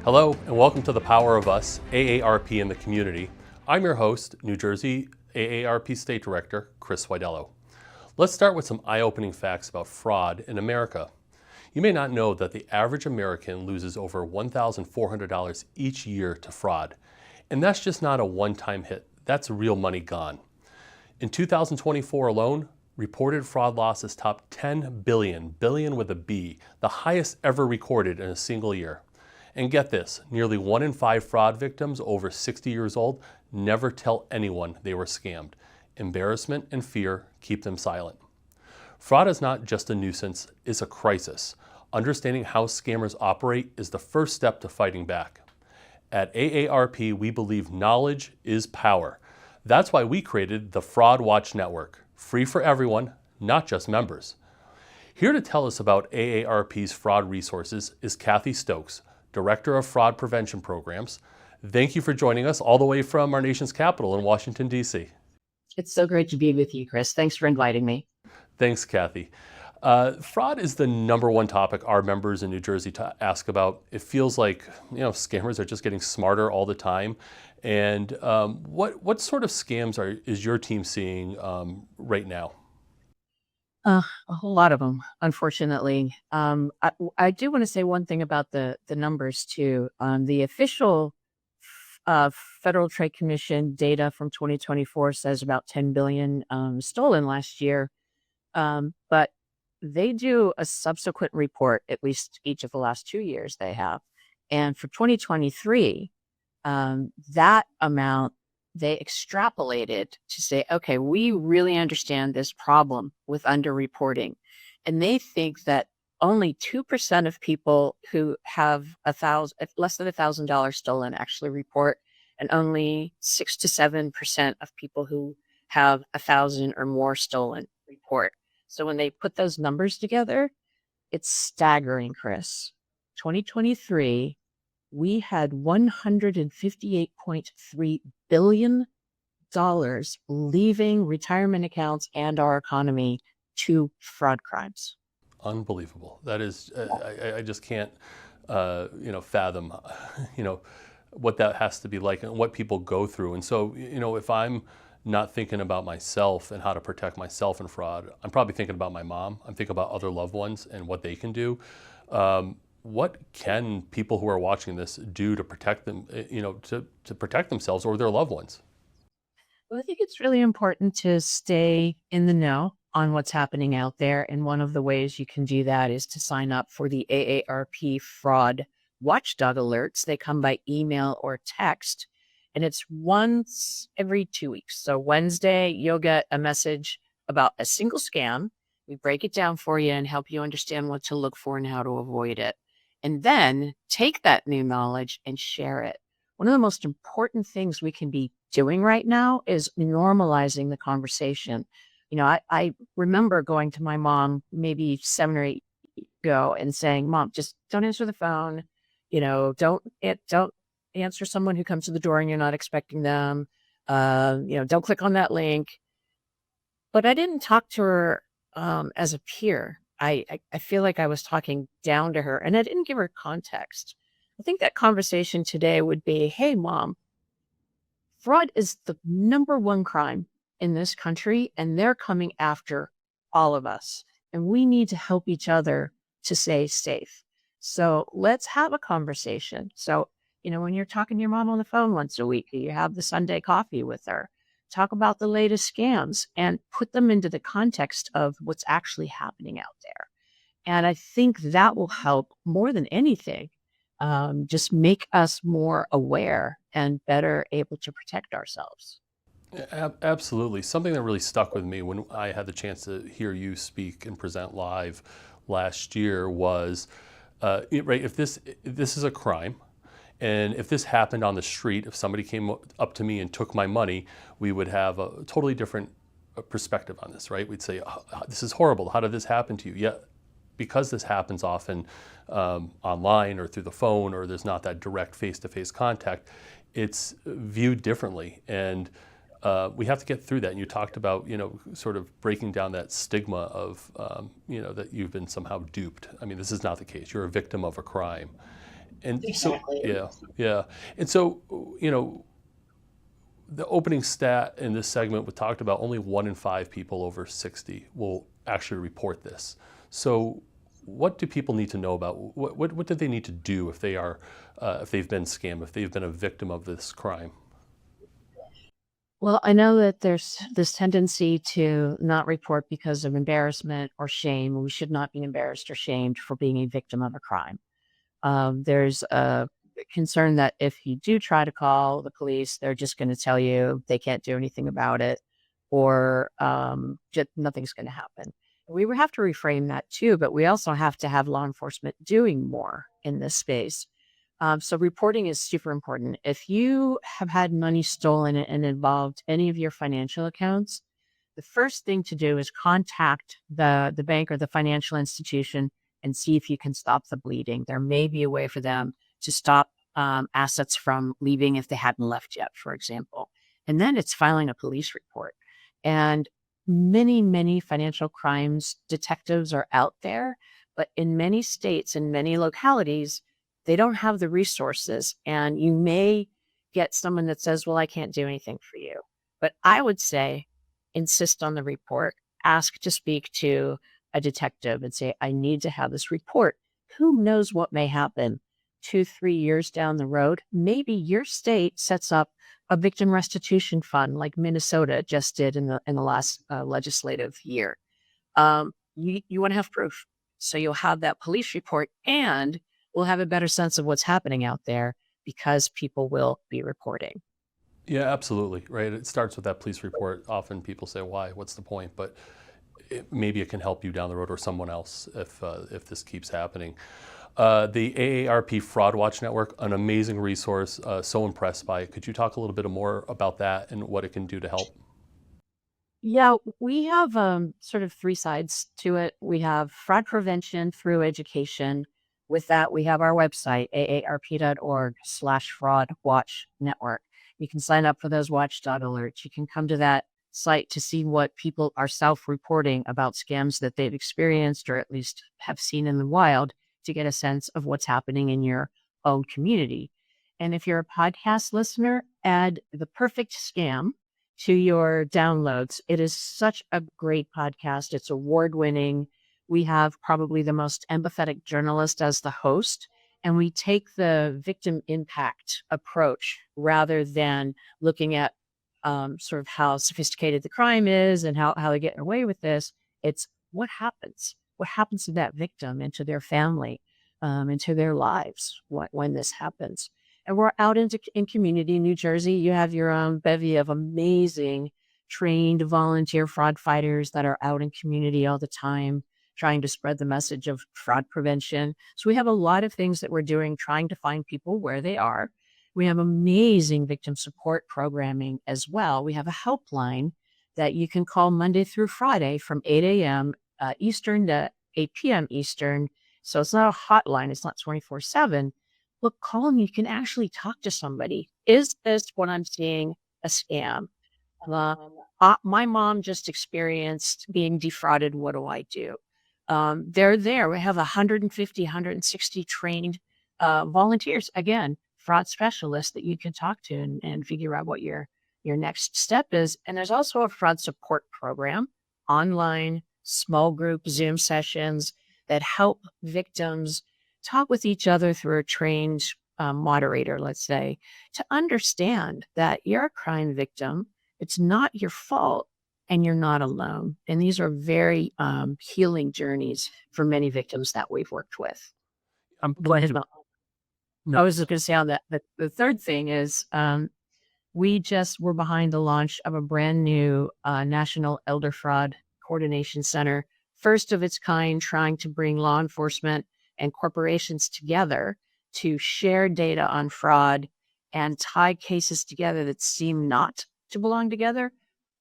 Hello and welcome to The Power of Us, AARP in the Community. I'm your host, New Jersey AARP State Director, Chris Widelo. Let's start with some eye-opening facts about fraud in America. You may not know that the average American loses over $1,400 each year to fraud. And that's just not a one-time hit, that's real money gone. In 2024 alone, reported fraud losses topped $10 billion with a B, the highest ever recorded in a single year. And get this, nearly 1 in 5 fraud victims over 60 years old never tell anyone they were scammed. Embarrassment and fear keep them silent. Fraud is not just a nuisance, it's a crisis. Understanding how scammers operate is the first step to fighting back. At AARP, we believe knowledge is power. That's why we created the Fraud Watch Network, free for everyone, not just members. Here to tell us about AARP's fraud resources is Kathy Stokes, Director of Fraud Prevention Programs. Thank you for joining us all the way from our nation's capital in Washington, D.C. It's so great to be with you, Chris. Thanks for inviting me. Thanks, Kathy. Fraud is the number one topic our members in New Jersey ask about. It feels like scammers are just getting smarter all the time. And what sort of scams is your team seeing right now? A whole lot of them, unfortunately. I do want to say one thing about the numbers too. The official Federal Trade Commission data from 2024 says about 10 billion stolen last year, but they do a subsequent report, at least each of the last 2 years they have, and for 2023, that amount they extrapolated to say, okay, we really understand this problem with underreporting. And they think that only 2% of people who have less than $1,000 stolen actually report, and only 6 to 7% of people who have 1,000 or more stolen report. So when they put those numbers together, it's staggering, Chris. 2023, we had $158.3 billion leaving retirement accounts and our economy to fraud crimes. Unbelievable. That is, I just can't, fathom, what that has to be like and what people go through. And so, if I'm not thinking about myself and how to protect myself in fraud, I'm probably thinking about my mom. I'm thinking about other loved ones and what they can do. What can people who are watching this do to protect them, to protect themselves or their loved ones? Well, I think it's really important to stay in the know on what's happening out there. And one of the ways you can do that is to sign up for the AARP fraud watchdog alerts. They come by email or text, and it's once every 2 weeks. So Wednesday, you'll get a message about a single scam. We break it down for you and help you understand what to look for and how to avoid it. And then take that new knowledge and share it. One of the most important things we can be doing right now is normalizing the conversation. I remember going to my mom maybe 7 or 8 years ago and saying, Mom, just don't answer the phone. Don't answer someone who comes to the door and you're not expecting them. Don't click on that link. But I didn't talk to her as a peer. I feel like I was talking down to her and I didn't give her context. I think that conversation today would be, hey, Mom, fraud is the number one crime in this country, and they're coming after all of us. And we need to help each other to stay safe. So let's have a conversation. So, when you're talking to your mom on the phone once a week, you have the Sunday coffee with her, talk about the latest scams and put them into the context of what's actually happening out there. And I think that will help more than anything, just make us more aware and better able to protect ourselves. Absolutely. Something that really stuck with me when I had the chance to hear you speak and present live last year was, right, if this is a crime, and if this happened on the street, if somebody came up to me and took my money, we would have a totally different perspective on this, right? We'd say, oh, this is horrible. How did this happen to you? Yeah, because this happens often online or through the phone, or there's not that direct face-to-face contact, it's viewed differently. And we have to get through that. And you talked about, sort of breaking down that stigma of, that you've been somehow duped. I mean, this is not the case. You're a victim of a crime. And so, Exactly. yeah, yeah. And so, the opening stat in this segment we talked about only 1 in 5 people over 60 will actually report this. So, what do people need to know about? What do they need to do if if they've been scammed, if they've been a victim of this crime? Well, I know that there's this tendency to not report because of embarrassment or shame. We should not be embarrassed or shamed for being a victim of a crime. There's a concern that if you do try to call the police, they're just going to tell you they can't do anything about it, or just nothing's going to happen. We would have to reframe that too, but we also have to have law enforcement doing more in this space. So reporting is super important. If you have had money stolen and involved any of your financial accounts, the first thing to do is contact the bank or the financial institution and see if you can stop the bleeding. There may be a way for them to stop assets from leaving if they hadn't left yet, for example. And then it's filing a police report. And many financial crimes detectives are out there, but in many states and many localities, they don't have the resources. And you may get someone that says, well, I can't do anything for you. But I would say, insist on the report, ask to speak to a detective and say, I need to have this report. Who knows what may happen 2, 3 years down the road? Maybe your state sets up a victim restitution fund like Minnesota just did in the last legislative year. You want to have proof. So you'll have that police report and we'll have a better sense of what's happening out there because people will be reporting. Yeah, absolutely. Right. It starts with that police report. Often people say, "Why? What's the point?" But maybe it can help you down the road or someone else if this keeps happening. The AARP Fraud Watch Network, an amazing resource. So impressed by it. Could you talk a little bit more about that and what it can do to help? Yeah, we have sort of three sides to it. We have fraud prevention through education. With that, we have our website, aarp.org/fraud watch network. You can sign up for those watchdog alerts. You can come to that site to see what people are self-reporting about scams that they've experienced or at least have seen in the wild to get a sense of what's happening in your own community. And if you're a podcast listener, add the perfect scam to your downloads. It is such a great podcast. It's award winning. We have probably the most empathetic journalist as the host, and we take the victim impact approach rather than looking at sort of how sophisticated the crime is and how they get away with this. It's what happens. What happens to that victim and to their family, and to their lives when this happens. And we're out in community, New Jersey. You have your own bevy of amazing trained volunteer fraud fighters that are out in community all the time, trying to spread the message of fraud prevention. So we have a lot of things that we're doing, trying to find people where they are. We have amazing victim support programming as well. We have a helpline that you can call Monday through Friday from 8 a.m. Eastern to 8 p.m. Eastern. So it's not a hotline, it's not 24/7. Look, call and you can actually talk to somebody. Is this what I'm seeing a scam? My mom just experienced being defrauded. What do I do? They're there. We have 150, 160 trained volunteers. Again, fraud specialists that you can talk to and figure out what your next step is. And there's also a fraud support program, online, small group Zoom sessions that help victims talk with each other through a trained moderator, let's say, to understand that you're a crime victim. It's not your fault and you're not alone. And these are very healing journeys for many victims that we've worked with. Go ahead. Mel. I was just going to say on that, the third thing is we just were behind the launch of a brand new National Elder Fraud Coordination Center, first of its kind, trying to bring law enforcement and corporations together to share data on fraud and tie cases together that seem not to belong together.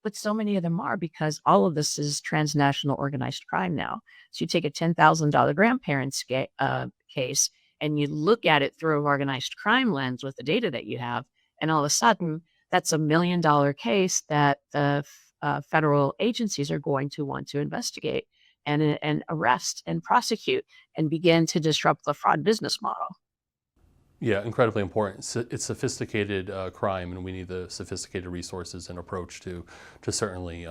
But so many of them are because all of this is transnational organized crime now. So you take a $10,000 grandparents case and you look at it through an organized crime lens with the data that you have, and all of a sudden, that's $1 million case that the federal agencies are going to want to investigate and arrest and prosecute and begin to disrupt the fraud business model. Yeah, incredibly important. It's sophisticated crime, and we need the sophisticated resources and approach to certainly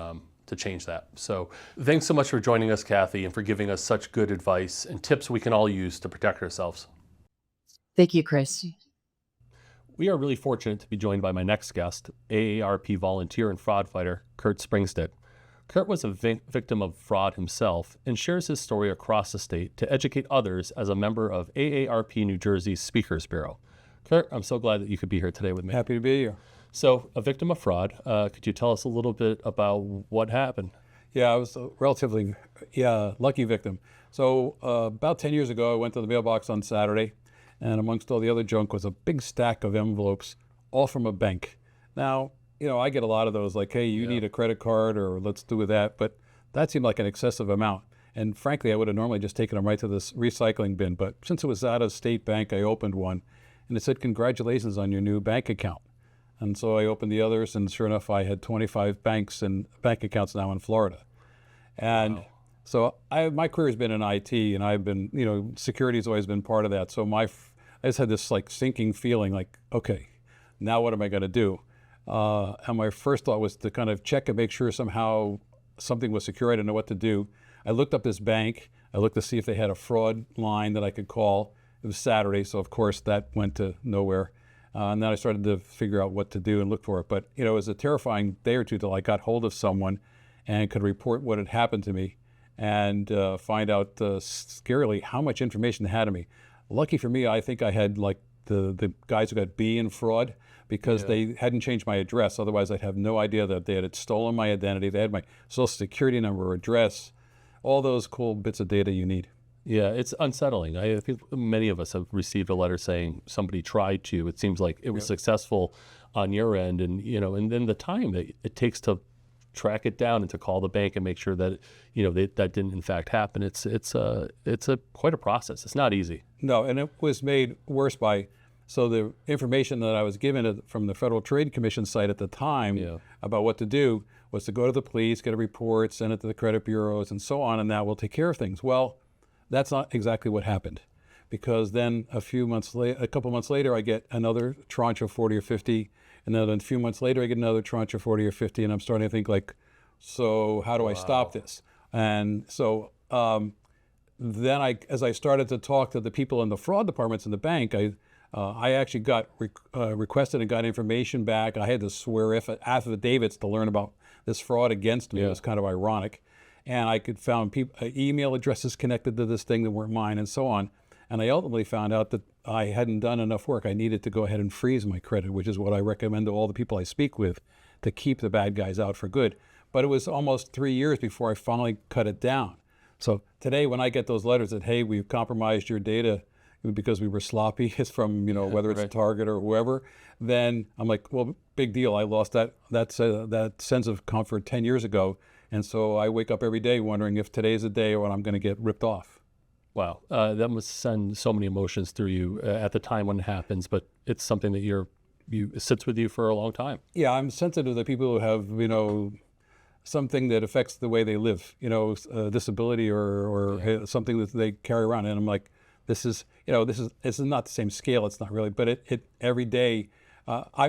to change that. So thanks so much for joining us, Kathy, and for giving us such good advice and tips we can all use to protect ourselves. Thank you, Chris. We are really fortunate to be joined by my next guest, AARP volunteer and fraud fighter, Curt Springstead. Curt was a victim of fraud himself and shares his story across the state to educate others as a member of AARP New Jersey's Speakers Bureau. Curt, I'm so glad that you could be here today with me. Happy to be here. So, a victim of fraud, could you tell us a little bit about what happened? Yeah, I was a relatively lucky victim. So about 10 years ago, I went to the mailbox on Saturday, and amongst all the other junk was a big stack of envelopes, all from a bank. Now, I get a lot of those, like, hey, you need a credit card, or let's do that, but that seemed like an excessive amount. And frankly, I would have normally just taken them right to this recycling bin, but since it was out of state bank, I opened one, and it said, congratulations on your new bank account. And so I opened the others, and sure enough, I had 25 banks and bank accounts now in Florida. And Wow. so my career has been in IT, and I've been, security has always been part of that. So I just had this like sinking feeling like, okay, now what am I going to do? And my first thought was to kind of check and make sure somehow something was secure. I didn't know what to do. I looked up this bank. I looked to see if they had a fraud line that I could call. It was Saturday, so of course that went to nowhere. And then I started to figure out what to do and look for it. But, it was a terrifying day or two till I got hold of someone and could report what had happened to me and find out scarily how much information they had of me. Lucky for me, I think I had like the guys who got B in fraud because they hadn't changed my address. Otherwise, I'd have no idea that they had stolen my identity. They had my social security number, address, all those cool bits of data you need. Yeah, it's unsettling. I think many of us have received a letter saying somebody tried to. It seems like it was successful on your end, and and then the time that it takes to track it down and to call the bank and make sure that that didn't in fact happen. It's quite a process. It's not easy. No, and it was made worse by the information that I was given from the Federal Trade Commission site at the time about what to do was to go to the police, get a report, send it to the credit bureaus, and so on, and that will take care of things. Well, that's not exactly what happened, because then a couple months later, I get another tranche of 40 or 50, and then a few months later, I get another tranche of 40 or 50, and I'm starting to think like, so how do I stop this? And so then as I started to talk to the people in the fraud departments in the bank, I actually got requested and got information back. I had to swear affidavits to learn about this fraud against me. It was kind of ironic. And I could found email addresses connected to this thing that weren't mine and so on. And I ultimately found out that I hadn't done enough work. I needed to go ahead and freeze my credit, which is what I recommend to all the people I speak with, to keep the bad guys out for good. But it was almost 3 years before I finally cut it down. So today when I get those letters that, hey, we've compromised your data because we were sloppy, it's from, whether it's Target or whoever, then I'm like, well, big deal. I lost that sense of comfort 10 years ago. And so I wake up every day wondering if today's the day when I'm going to get ripped off. Wow, that must send so many emotions through you at the time when it happens, but it's something that it sits with you for a long time. Yeah, I'm sensitive to people who have, something that affects the way they live, disability or something that they carry around. And I'm like, this is not the same scale. It's not really, but it every day,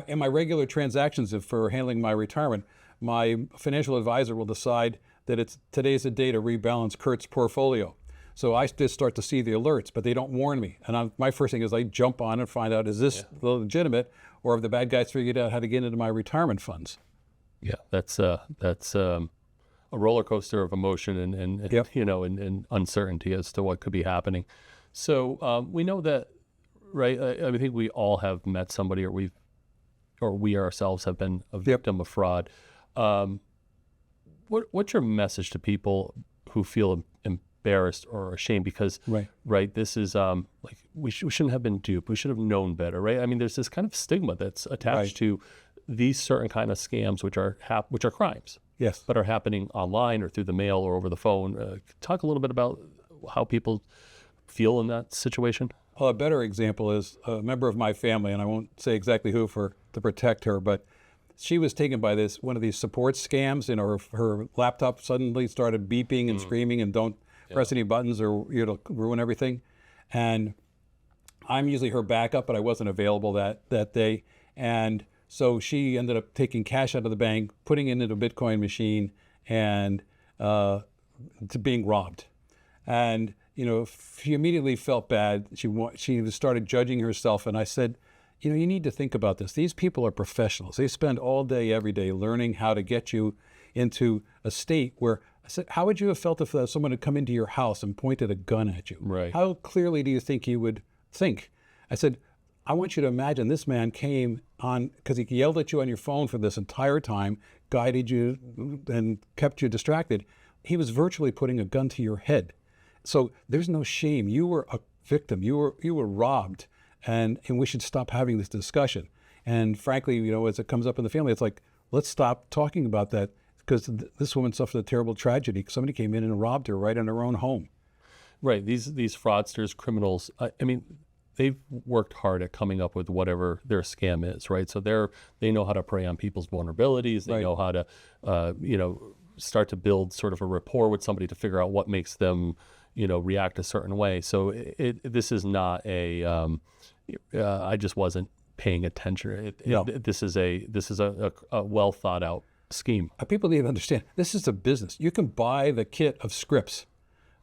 in my regular transactions for handling my retirement, my financial advisor will decide that today's the day to rebalance Curt's portfolio. So I just start to see the alerts, but they don't warn me. And my first thing is I jump on and find out, is this legitimate, or have the bad guys figured out how to get into my retirement funds? Yeah, that's a roller coaster of emotion and uncertainty as to what could be happening. So we know that, right? I think we all have met somebody, or we ourselves have been a victim of fraud. What's your message to people who feel embarrassed or ashamed because this is like we shouldn't have been duped, we should have known better, right? I mean, there's this kind of stigma that's attached to these certain kind of scams, which are crimes, but are happening online or through the mail or over the phone. Talk a little bit about how people feel in that situation. Well, a better example is a member of my family, and I won't say exactly who to protect her, but she was taken by one of these support scams. Her laptop suddenly started beeping and screaming and don't press any buttons or it'll ruin everything. And I'm usually her backup, but I wasn't available that day. And so she ended up taking cash out of the bank, putting it into a Bitcoin machine, and to being robbed. And she immediately felt bad. She started judging herself, and I said, you need to think about this. These people are professionals. They spend all day, every day learning how to get you into a state where, I said, how would you have felt if someone had come into your house and pointed a gun at you? Right. How clearly do you think you would think? I said, I want you to imagine this man came on, because he yelled at you on your phone for this entire time, guided you and kept you distracted. He was virtually putting a gun to your head. So there's no shame. You were a victim. You were robbed, and we should stop having this discussion. And frankly, as it comes up in the family, it's like, let's stop talking about that, because this woman suffered a terrible tragedy. Somebody came in and robbed her right in her own home. Right. These fraudsters, criminals, I mean, they've worked hard at coming up with whatever their scam is, right? So they know how to prey on people's vulnerabilities. They know how to, start to build sort of a rapport with somebody to figure out what makes them, react a certain way. So this is not I just wasn't paying attention. This is a well thought out scheme. People need to understand, this is a business. You can buy the kit of scripts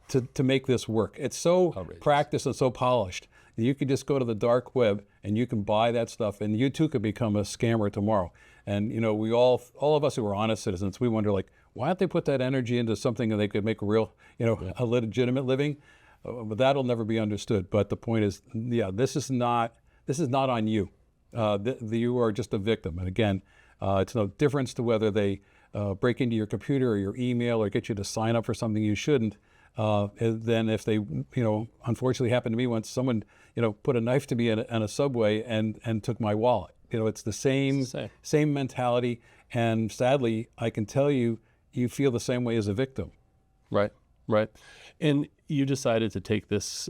to make this work. It's so outrageous, practiced and so polished. You can just go to the dark web and you can buy that stuff, and you too could become a scammer tomorrow. And we all of us who are honest citizens, we wonder, like, why don't they put that energy into something that they could make a real, a legitimate living? But that'll never be understood. But the point is, this is not on you. You are just a victim. And again, it's no difference to whether they break into your computer or your email or get you to sign up for something you shouldn't. Then if they, unfortunately happened to me once, someone, put a knife to me in a subway and took my wallet. It's the same mentality. And sadly, I can tell you, you feel the same way as a victim. Right. And you decided to take this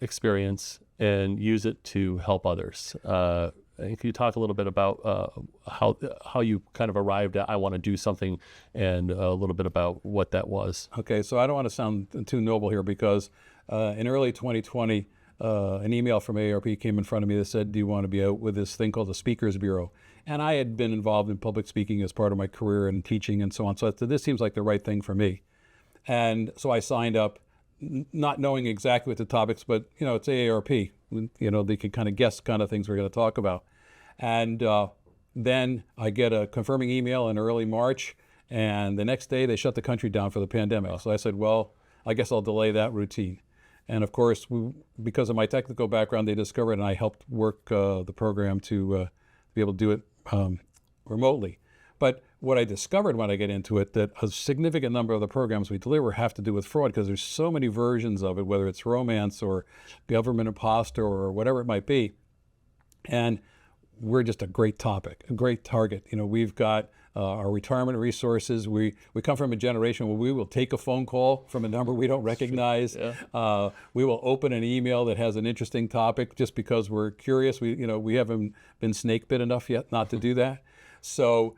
experience and use it to help others. Can you talk a little bit about how you kind of arrived at, I want to do something, and a little bit about what that was? Okay, so I don't want to sound too noble here, because in early 2020, an email from AARP came in front of me that said, do you want to be out with this thing called the Speakers Bureau? And I had been involved in public speaking as part of my career and teaching and so on. So this seems like the right thing for me. And so I signed up, not knowing exactly what the topics, but it's AARP. They can kind of guess kind of things we're going to talk about. And then I get a confirming email in early March, and the next day they shut the country down for the pandemic. So I said, well, I guess I'll delay that routine. And of course, because of my technical background, they discovered, and I helped work the program to be able to do it remotely. But what I discovered when I get into it, that a significant number of the programs we deliver have to do with fraud, because there's so many versions of it, whether it's romance or government imposter or whatever it might be. And we're just a great topic, a great target. We've got our retirement resources. We come from a generation where we will take a phone call from a number we don't recognize. We will open an email that has an interesting topic just because we're curious. We haven't been snake bit enough yet not to do that. So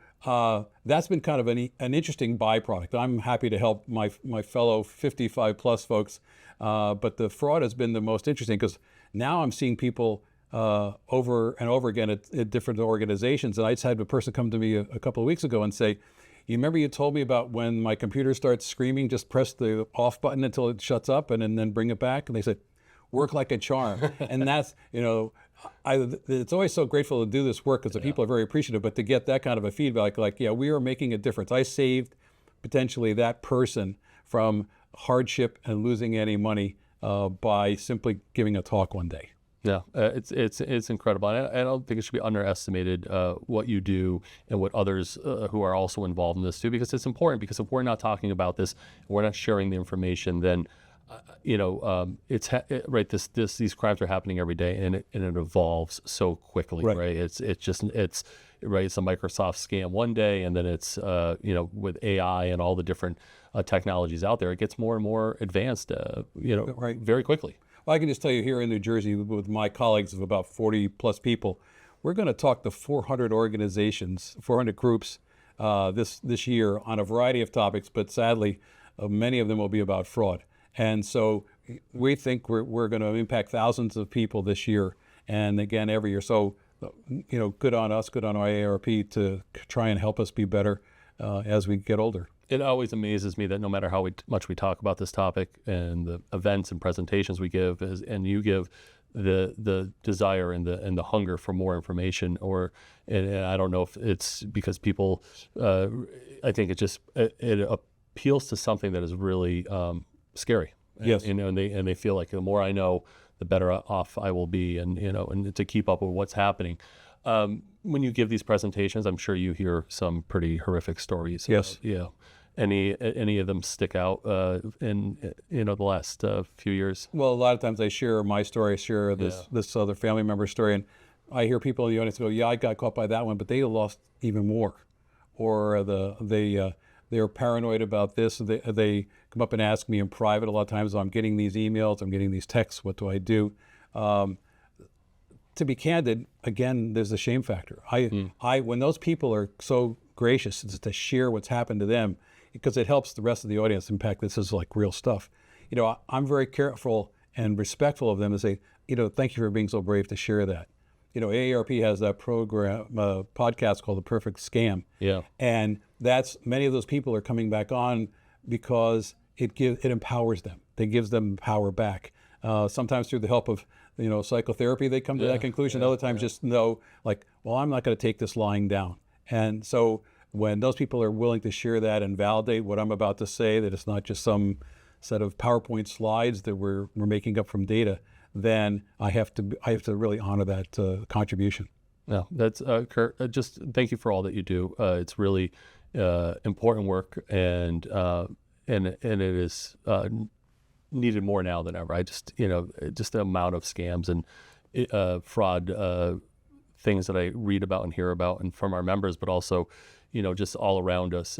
that's been kind of an interesting byproduct. I'm happy to help my fellow 55 plus folks, but the fraud has been the most interesting, because now I'm seeing people over and over again at different organizations. And I just had a person come to me a couple of weeks ago and say, you remember you told me about when my computer starts screaming, just press the off button until it shuts up and then bring it back? And they said, work like a charm. And that's, it's always so grateful to do this work, because the people are very appreciative, but to get that kind of a feedback, like, we are making a difference. I saved potentially that person from hardship and losing any money by simply giving a talk one day. Yeah, it's incredible. I don't think it should be underestimated what you do and what others who are also involved in this do, because it's important. Because if we're not talking about this, we're not sharing the information, then these crimes are happening every day, and it evolves so quickly, right? It's a Microsoft scam one day, and then it's with AI and all the different technologies out there, it gets more and more advanced, very quickly. Well, I can just tell you, here in New Jersey, with my colleagues of about 40 plus people, we're going to talk to 400 organizations, 400 groups this year on a variety of topics, but sadly, many of them will be about fraud. And so, we think we're going to impact thousands of people this year, and again every year. So, good on us, good on AARP to try and help us be better as we get older. It always amazes me that no matter how much we talk about this topic and the events and presentations we give, and you give, the desire and the hunger for more information, and I don't know if it's because people, I think it appeals to something that is really scary. Yes. And they feel like the more I know, the better off I will be, and to keep up with what's happening. When you give these presentations, I'm sure you hear some pretty horrific stories. Yes. Any of them stick out in the last few years? Well, a lot of times I share my story, I share this other family member story, and I hear people in the audience go, "Yeah, I got caught by that one, but they lost even more," or they're paranoid about this. They come up and ask me in private a lot of times. I'm getting these emails, I'm getting these texts. What do I do? To be candid, again, there's a shame factor. When those people are so gracious to share what's happened to them, because it helps the rest of the audience. In fact, this is like real stuff. I'm very careful and respectful of them to say, thank you for being so brave to share that. AARP has that program, podcast called The Perfect Scam. Yeah. And many of those people are coming back on because it empowers them. It gives them power back. Sometimes through the help of psychotherapy, they come to that conclusion. Other times just know, like, well, I'm not going to take this lying down. And so when those people are willing to share that and validate what I'm about to say, that it's not just some set of PowerPoint slides that we're making up from data, then I have to really honor that contribution. No, that's Curt. Just thank you for all that you do. It's really important work, and it is needed more now than ever. Just the amount of scams and fraud things that I read about and hear about, and from our members, but also just all around us.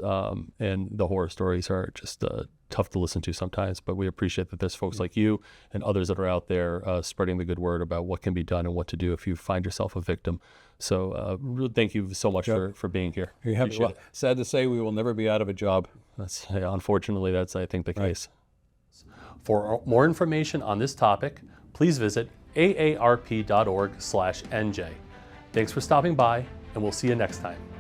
And the horror stories are just tough to listen to sometimes, but we appreciate that there's folks like you and others that are out there spreading the good word about what can be done and what to do if you find yourself a victim. So really thank you so much for being here. Well, sad to say, we will never be out of a job. Unfortunately, that's, I think, the case. For more information on this topic, please visit aarp.org/NJ. Thanks for stopping by, and we'll see you next time.